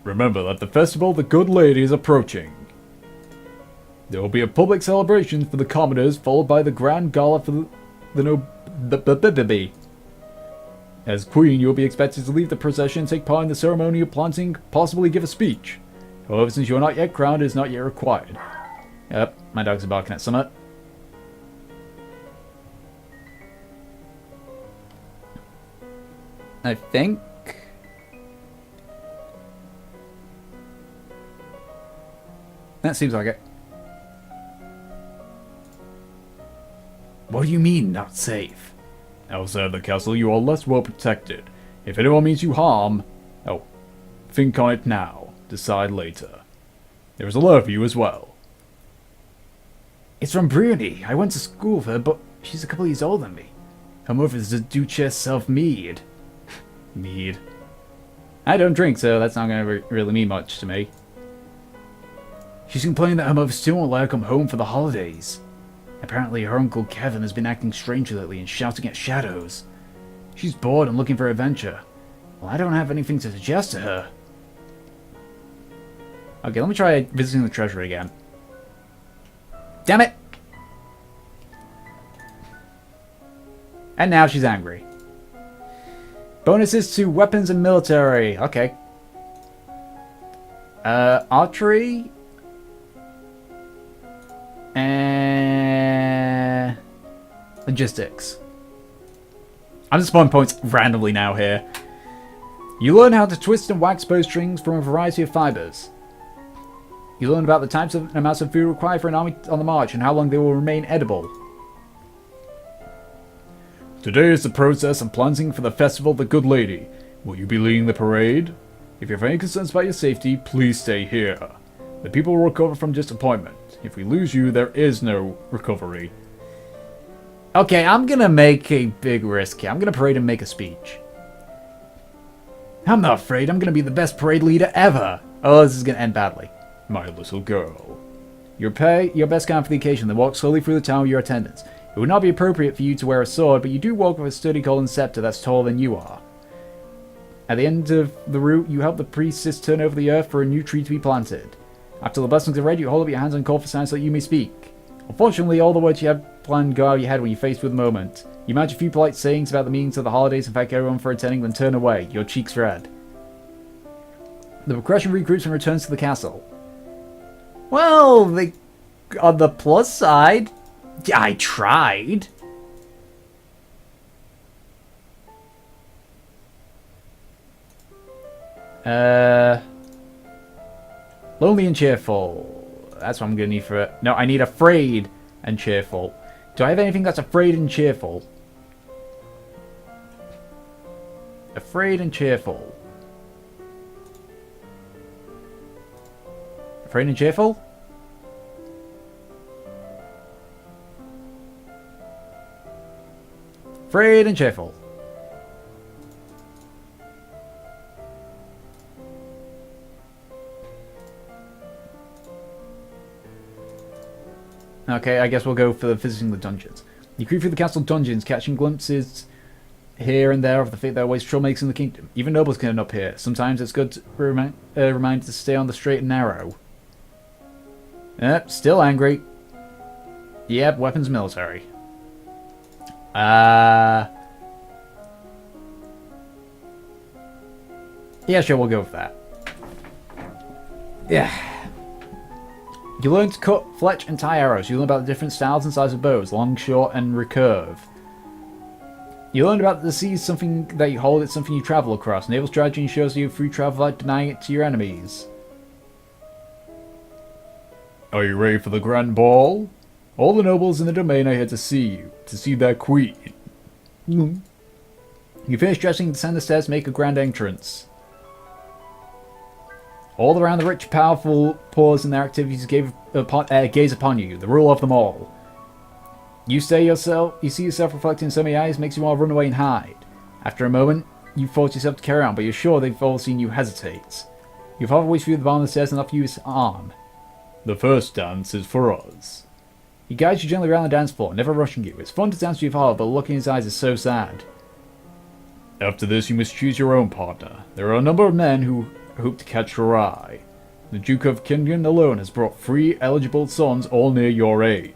Remember that the festival of the Good Lady is approaching. There will be a public celebration for the commoners, followed by the grand gala for the As queen, you will be expected to lead the procession, take part in the ceremony of planting, possibly give a speech. However, since you are not yet crowned, it is not yet required. Yep, my dogs are barking at Summit. I think... that seems like it. What do you mean, not safe? Outside the castle, you are less well protected. If anyone means you harm... oh, think on it now. Decide later. There is a letter for you as well. It's from Bruni. I went to school with her, but she's a couple years older than me. Her mother is the Duchess of Mead. Mead. I don't drink, so that's not going to really mean much to me. She's complaining that her mother still won't let her come home for the holidays. Apparently her uncle Kevin has been acting strangely lately and shouting at shadows. She's bored and looking for adventure. Well, I don't have anything to suggest to her. Okay, let me try visiting the treasury again. Damn it! And now she's angry. Bonuses to weapons and military. Okay. Archery. And logistics. I'm just spawning points randomly now here. You learn how to twist and wax bowstrings from a variety of fibers. You learn about the types and amounts of food required for an army on the march and how long they will remain edible. Today is the process and planting for the festival of the Good Lady. Will you be leading the parade? If you have any concerns about your safety, please stay here. The people will recover from disappointment. If we lose you, there is no recovery. Okay, I'm gonna make a big risk here. I'm gonna parade and make a speech. I'm not afraid. I'm gonna be the best parade leader ever. Oh, this is gonna end badly. My little girl. Your best gown for the occasion, then walk slowly through the town with your attendants. It would not be appropriate for you to wear a sword, but you do walk with a sturdy golden scepter that's taller than you are. At the end of the route, you help the priestess turn over the earth for a new tree to be planted. After the blessings are read, you hold up your hands and call for signs so that you may speak. Unfortunately, all the words you had planned go out of your head when you're faced with the moment. You manage a few polite sayings about the meanings of the holidays and thank everyone for attending, then turn away, your cheeks red. The procession regroups and returns to the castle. Well, on the plus side, I tried. Lonely and cheerful. That's what I'm gonna need for it. No, I need afraid and cheerful. Do I have anything that's afraid and cheerful? Afraid and cheerful. Afraid and cheerful? Afraid and cheerful. Okay, I guess we'll go for visiting the dungeons. You creep through the castle dungeons, catching glimpses here and there of the fate that awaits troublemakers in the kingdom. Even nobles can end up here. Sometimes it's good to remind to stay on the straight and narrow. Yep, still angry. Yep, weapons military. Yeah, sure, we'll go with that. Yeah. You learn to cut, fletch, and tie arrows. You learn about the different styles and sizes of bows, long, short, and recurve. You learn about the sea is something that you hold, it's something you travel across. Naval strategy ensures you free travel without denying it to your enemies. Are you ready for the grand ball? All the nobles in the domain are here to see you, to see their queen. You finish dressing, descend the stairs, make a grand entrance. All around the rich, powerful pause in their activities gaze upon you, the ruler of them all. You see yourself reflected in so many eyes, makes you want to run away and hide. After a moment, you force yourself to carry on, but you're sure they've all seen you hesitate. You follow halfway through the bottom of the stairs and offer you his arm. The first dance is for us. He guides you gently around the dance floor, never rushing you. It's fun to dance with your father, but the look in his eyes is so sad. After this, you must choose your own partner. There are a number of men who hope to catch your eye. The Duke of Kingen alone has brought 3 eligible sons all near your age.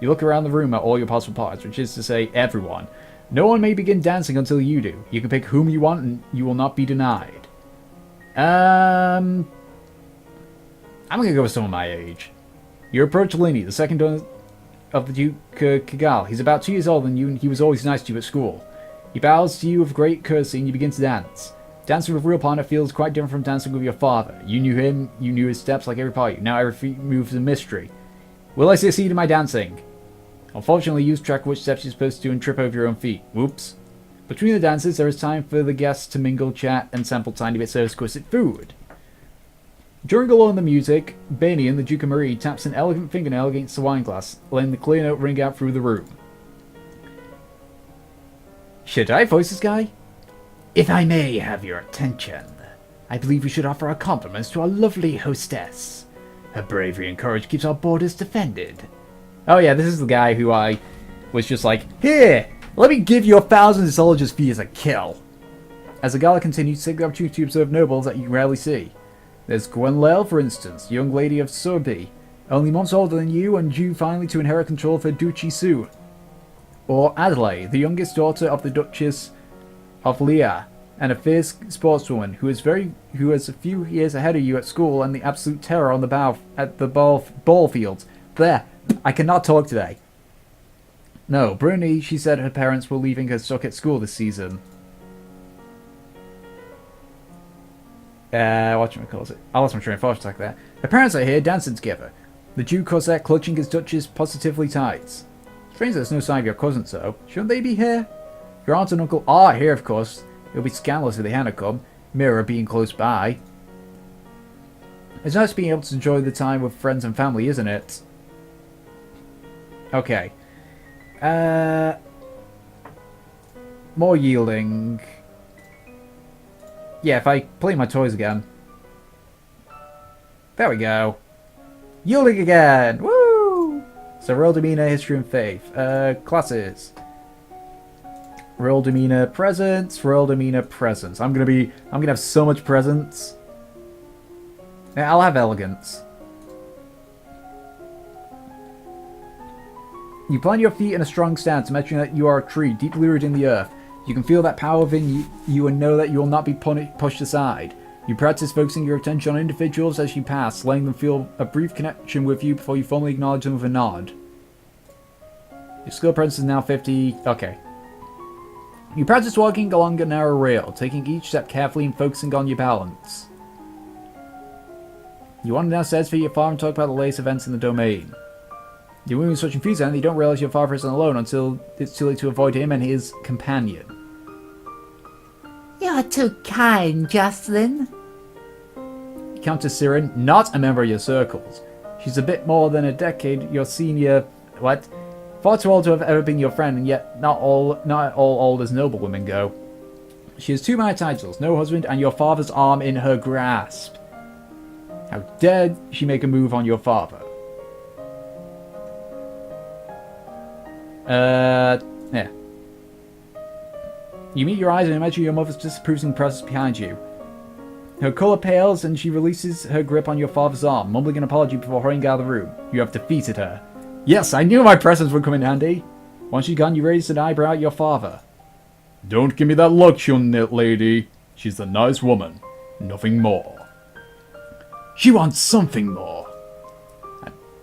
You look around the room at all your possible partners, which is to say, everyone. No one may begin dancing until you do. You can pick whom you want and you will not be denied. I'm gonna go with someone my age. You approach Linny, the second of the Duke Kigal. He's about 2 years older than you and he was always nice to you at school. He bows to you with great courtesy and you begin to dance. Dancing with a real partner feels quite different from dancing with your father. You knew him, you knew his steps like every part of you. Now every move is a mystery. Will I succeed in my dancing? Unfortunately, use track which steps you're supposed to do and trip over your own feet. Whoops. Between the dances, there is time for the guests to mingle, chat, and sample tiny bits of exquisite food. During a lull in the music, Banian, the Duke of Marie, taps an elegant fingernail against the wine glass, letting the clear note ring out through the room. Should I voice this guy? If I may have your attention, I believe we should offer our compliments to our lovely hostess. Her bravery and courage keeps our borders defended. Oh yeah, this is the guy who I was just like, here, let me give you 1,000 soldiers' fee as a kill. As the gala continues, take the opportunity to observe nobles that you rarely see. There's Gwenlel, for instance, young lady of Surby, only months older than you and due finally to inherit control of her duchy soon. Or Adelaide, the youngest daughter of the Duchess of Leah, and a fierce sportswoman who is a few years ahead of you at school and the absolute terror on the ball fields. There, I cannot talk today. No, Bruni, she said her parents were leaving her stuck at school this season. Whatchamacallit? I lost my train of thought like that. Her parents are here dancing together. The Duke Cossack clutching his Duchess positively tight. Strange there's no sign of your cousins though. Shouldn't they be here? Your aunt and uncle are here, of course. It would be scandalous if they hadn't come. Mira being close by. It's nice being able to enjoy the time with friends and family, isn't it? Okay. More yielding. Yeah, if I play my toys again. There we go. Yielding again! Woo! So Royal Demeanor, History and Faith. Classes. Royal Demeanor, Presence. Royal Demeanor, Presence. I'm gonna have so much presence. Yeah, I'll have Elegance. You plant your feet in a strong stance, imagining that you are a tree deeply rooted in the earth. You can feel that power within you and know that you will not be pushed aside. You practice focusing your attention on individuals as you pass, letting them feel a brief connection with you before you formally acknowledge them with a nod. Your skill presence is now 50. Okay. You practice walking along a narrow rail, taking each step carefully and focusing on your balance. You wander downstairs for your father and talk about the latest events in the domain. You're moving with such enthusiasm that you don't realize your father isn't alone until it's too late to avoid him and his companion. You're too kind, Jocelyn. Countess Siren, not a member of your circles. She's a bit more than a decade your senior. What? Far too old to have ever been your friend, and yet not all old as noblewomen go. She has 2 minor titles, no husband, and your father's arm in her grasp. How dare she make a move on your father? Yeah. You meet your eyes and imagine your mother's disapproving presence behind you. Her colour pales and she releases her grip on your father's arm, mumbling an apology before hurrying out of the room. You have defeated her. Yes, I knew my presence would come in handy. Once she's gone, you raise an eyebrow at your father. Don't give me that look, young lady. She's a nice woman. Nothing more. She wants something more.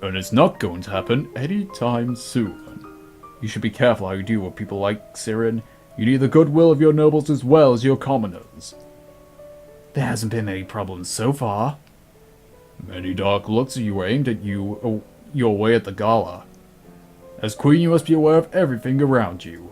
And it's not going to happen anytime soon. You should be careful how you deal with people like Siren. You need the goodwill of your nobles as well as your commoners. There hasn't been any problems so far. Many dark looks you aimed at you your way at the gala. As queen, you must be aware of everything around you.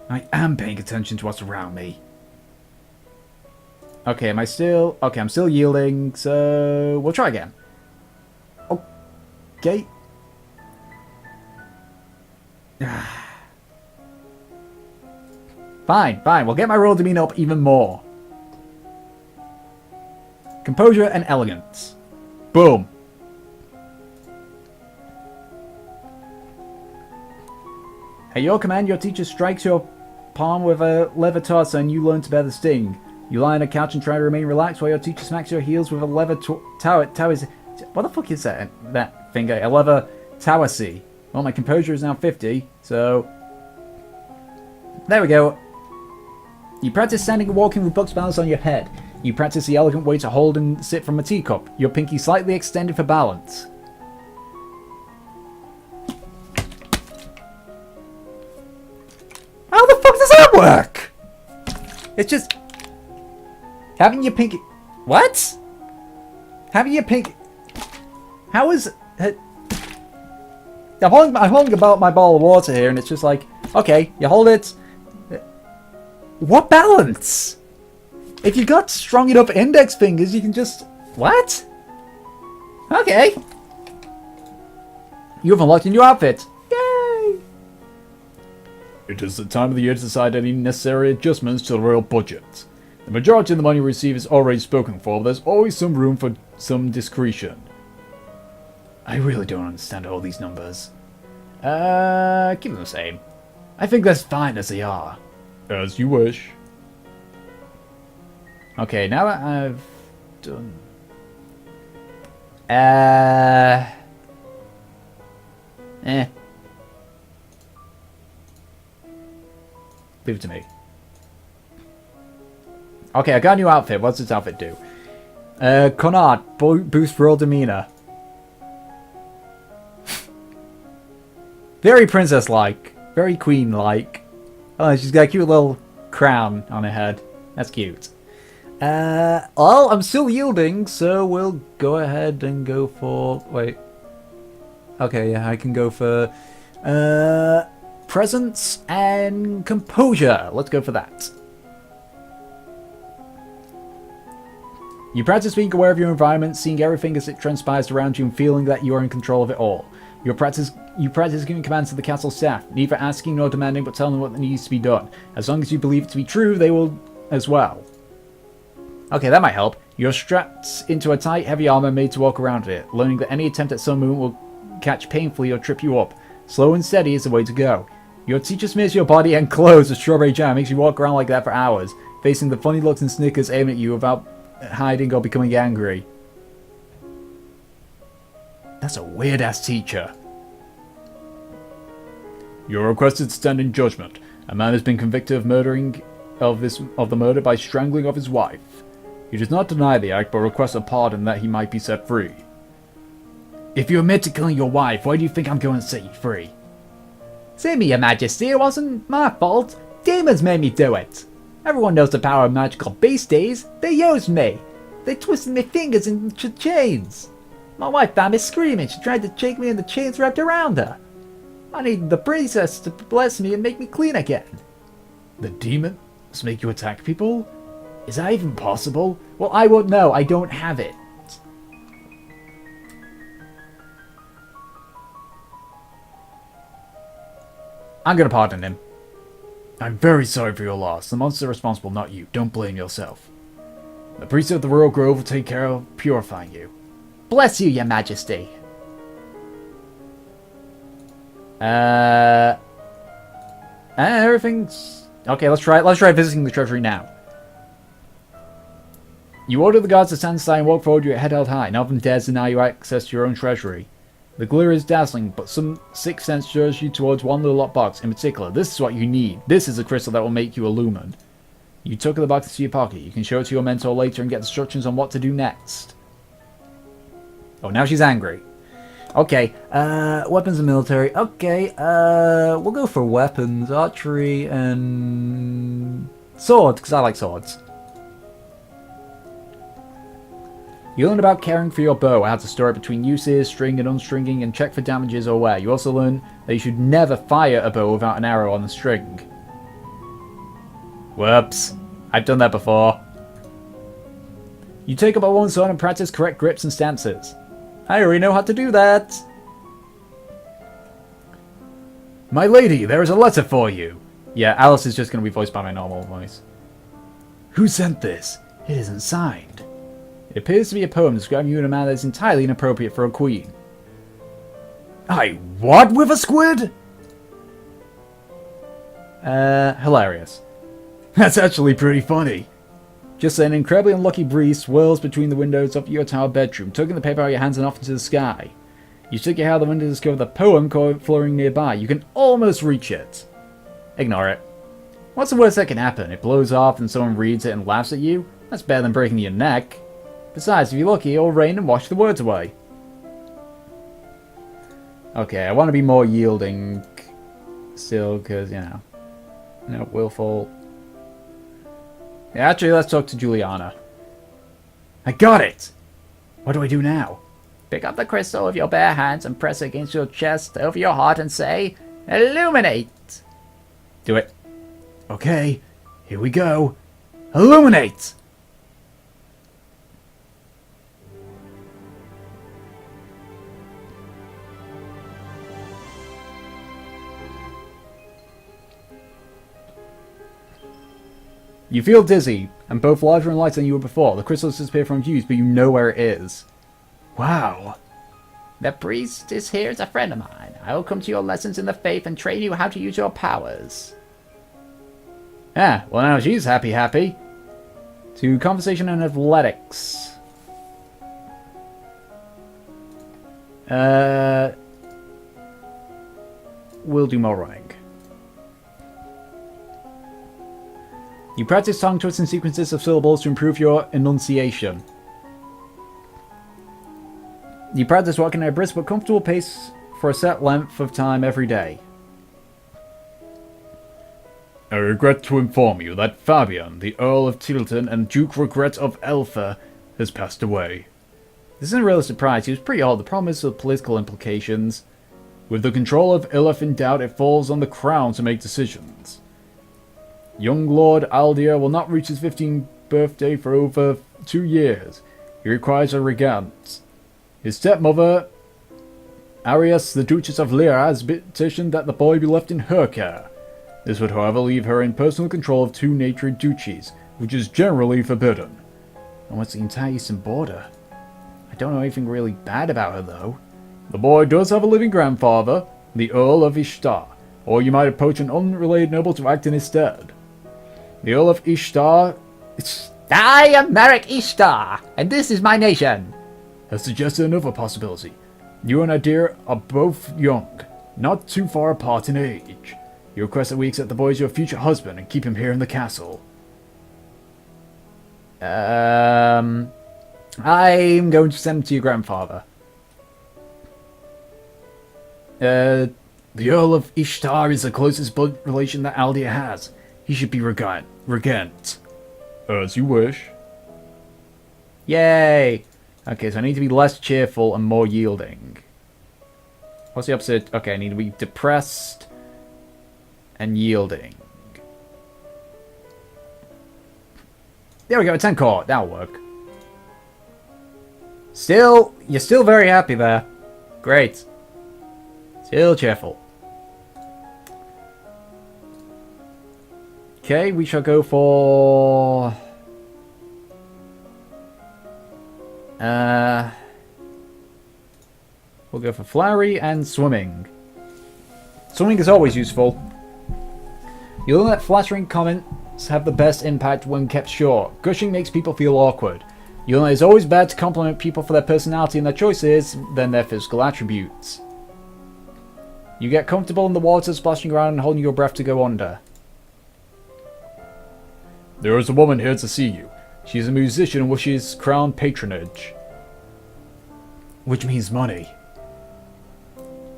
I am paying attention to what's around me. Okay, am I still... Okay, I'm still yielding, so... We'll try again. Okay. Fine, fine. We'll get my royal demeanor up even more. Composure and elegance. Boom. At your command, your teacher strikes your palm with a leather torso and you learn to bear the sting. You lie on a couch and try to remain relaxed while your teacher smacks your heels with a leather tower. What the fuck is that? That finger? A leather tower C. Well, my composure is now 50, so... There we go. You practice standing and walking with books balanced on your head. You practice the elegant way to hold and sip from a teacup, your pinky slightly extended for balance. How the fuck does that work? It's just... Having your pinky... What? Having your pinky... How is... I'm holding about my ball of water here, and it's just like... Okay, you hold it... What balance? If you got strong enough index fingers, you can just... What? Okay. You have unlocked a new outfit. Yay! It is the time of the year to decide any necessary adjustments to the royal budget. The majority of the money we receive is already spoken for, but there's always some room for some discretion. I really don't understand all these numbers. Keep them the same. I think that's fine as they are. As you wish. Okay, now that I've done... Leave it to me. Okay, I got a new outfit. What's this outfit do? Conard, boost royal demeanor. Very princess-like. Very queen-like. Oh, she's got a cute little crown on her head. That's cute. Well, I'm still yielding, so we'll go ahead and go for... Wait. Okay, yeah, I can go for... presence and composure. Let's go for that. You practice being aware of your environment, seeing everything as it transpires around you and feeling that you are in control of it all. You practice giving commands to the castle staff, neither asking nor demanding, but telling them what needs to be done. As long as you believe it to be true, they will as well. Okay, that might help. You're strapped into a tight, heavy armor made to walk around it, learning that any attempt at some movement will catch painfully or trip you up. Slow and steady is the way to go. Your teacher smears your body and clothes with strawberry jam, makes you walk around like that for hours, facing the funny looks and snickers aimed at you without hiding or becoming angry. That's a weird-ass teacher. You're requested to stand in judgment. A man has been convicted of the murder by strangling of his wife. He does not deny the act, but requests a pardon that he might be set free. If you admit to killing your wife, why do you think I'm going to set you free? Save me, Your Majesty. It wasn't my fault. Demons made me do it. Everyone knows the power of magical beast days. They used me. They twisted my fingers into chains. My wife found me screaming. She tried to choke me and the chains wrapped around her. I needed the princess to bless me and make me clean again. The demons make you attack people? Is that even possible? Well, I won't know. I don't have it. I'm gonna pardon him. I'm very sorry for your loss. The monster responsible, not you. Don't blame yourself. The priest of the Royal Grove will take care of purifying you. Bless you, Your Majesty. Everything's... Okay, let's try visiting the treasury now. You order the guards to stand aside and walk forward with your head held high. None of them dares deny you access to your own treasury. The glitter is dazzling, but some sixth sense shows you towards one little lockbox in particular. This is what you need. This is the crystal that will make you illumined. You took the box to your pocket. You can show it to your mentor later and get instructions on what to do next. Oh, now she's angry. Okay, weapons and military. Okay, we'll go for weapons, archery, and swords, because I like swords. You learn about caring for your bow, how to store it between uses, string and unstringing, and check for damages or wear. You also learn that you should never fire a bow without an arrow on the string. Whoops. I've done that before. You take up a one sword and practice correct grips and stances. I already know how to do that. My lady, there is a letter for you. Yeah, Alice is just going to be voiced by my normal voice. Who sent this? It isn't signed. It appears to be a poem describing you in a manner that is entirely inappropriate for a queen. I what with a squid? Hilarious. That's actually pretty funny. Just then, an incredibly unlucky breeze swirls between the windows of your tower bedroom, tugging the paper out of your hands and off into the sky. You stick your head out the window to discover the poem floating nearby. You can almost reach it. Ignore it. What's the worst that can happen? It blows off and someone reads it and laughs at you? That's better than breaking your neck. Besides, if you're lucky, it'll rain and wash the words away. Okay, I want to be more yielding still, because, you know. No, willful. Yeah, actually, let's talk to Juliana. I got it! What do I do now? Pick up the crystal with your bare hands and press it against your chest over your heart and say, Illuminate! Do it. Okay, here we go. Illuminate! You feel dizzy, and both larger and lighter than you were before. The crystals disappear from views, but you know where it is. Wow. The priest is here as a friend of mine. I will come to your lessons in the faith and train you how to use your powers. Ah, well now she's happy. To conversation and athletics. We'll do more running. You practice tongue twisting sequences of syllables to improve your enunciation. You practice walking at a brisk but comfortable pace for a set length of time every day. I regret to inform you that Fabian, the Earl of Tilton and Duke Regret of Elfa, has passed away. This isn't really a surprise. He was pretty old. The problem is the political implications. With the control of Ilif in doubt, it falls on the crown to make decisions. Young Lord Aldir will not reach his 15th birthday for over 2 years. He requires a regent. His stepmother, Arias, the Duchess of Lyra, has petitioned that the boy be left in her care. This would, however, leave her in personal control of 2 natural duchies, which is generally forbidden. And what's the entire eastern border? I don't know anything really bad about her, though. The boy does have a living grandfather, the Earl of Ishtar, or you might approach an unrelated noble to act in his stead. The Earl of Ishtar... I am Merrick Ishtar, and this is my nation. Has suggested another possibility. You and Adir are both young, not too far apart in age. You request that we accept the boy as your future husband and keep him here in the castle. I'm going to send him to your grandfather. The Earl of Ishtar is the closest blood relation that Aldir has. He should be regent. As you wish. Yay! Okay, so I need to be less cheerful and more yielding. What's the opposite? Okay, I need to be depressed and yielding. There we go, 10 court. That'll work. You're still very happy there. Great. Still cheerful. Okay, we shall go for... we'll go for flowery and swimming. Swimming is always useful. You'll learn that flattering comments have the best impact when kept short. Gushing makes people feel awkward. You'll learn it's always better to compliment people for their personality and their choices than their physical attributes. You get comfortable in the water, splashing around and holding your breath to go under. There is a woman here to see you. She is a musician and wishes crown patronage. Which means money.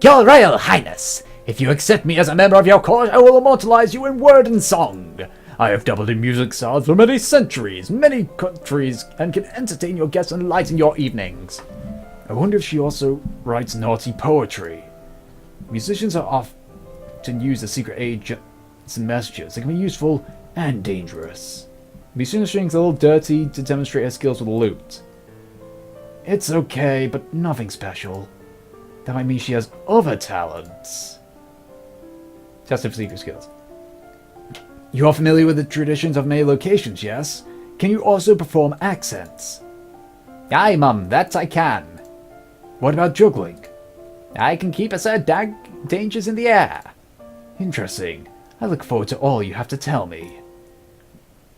Your Royal Highness, if you accept me as a member of your court, I will immortalize you in word and song. I have dabbled in music styles for many centuries, many countries, and can entertain your guests and lighten your evenings. I wonder if she also writes naughty poetry. Musicians are often used as secret agents and messengers. They can be useful and dangerous. Musician strings a little dirty to demonstrate her skills with loot. It's okay, but nothing special. That might mean she has other talents. Tested for secret skills. You are familiar with the traditions of many locations, yes? Can you also perform accents? Aye, mum, that I can. What about juggling? I can keep us at dangers in the air. Interesting. I look forward to all you have to tell me.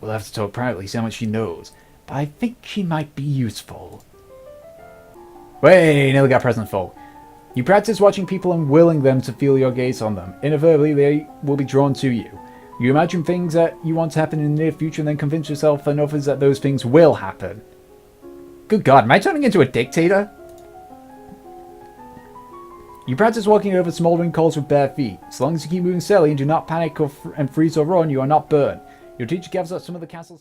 We'll have to talk privately, see how much she knows. But I think she might be useful. Wait, nearly got present full. You practice watching people and willing them to feel your gaze on them. Inevitably, they will be drawn to you. You imagine things that you want to happen in the near future and then convince yourself and others that those things will happen. Good God, am I turning into a dictator? You practice walking over smoldering coals with bare feet. As long as you keep moving steadily and do not panic and freeze or run, you are not burned. Your teacher gathers up some of the castle's...